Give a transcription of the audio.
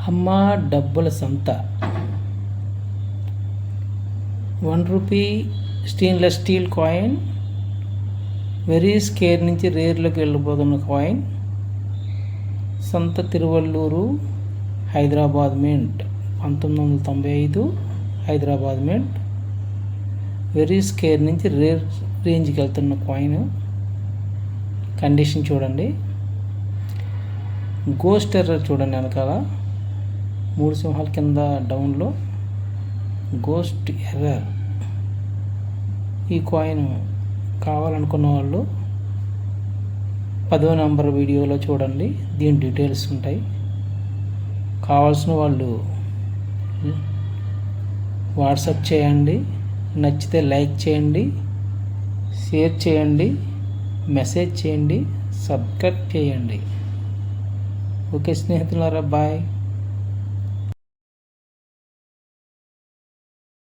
అమ్మ డబ్బుల సంత. 1 rupee stainless steel coin, very scarce నుంచి రేర్లోకి వెళ్ళిపోతున్న కాయిన్. సంత Tiruvallur, Hyderabad mint, 1995 Hyderabad mint. Very scarce నుంచి రేర్ రేంజ్కి వెళ్తున్న కాయిన్. కండిషన్ చూడండి. గోస్ట్ ఎర్రర్ చూడండి వెనకాల 3 సింహాల కింద డౌన్లో గోస్ట్ ఎర్రర్. ఈ కాయిన్ కావాలనుకున్న వాళ్ళు 10వ నెంబర్ వీడియోలో చూడండి, దీని డీటెయిల్స్ ఉంటాయి. కావాల్సిన వాళ్ళు వాట్సాప్ చేయండి. నచ్చితే లైక్ చేయండి, షేర్ చేయండి, మెసేజ్ చేయండి, సబ్స్క్రైబ్ చేయండి. ఓకే స్నేహితులారా, బాయ్.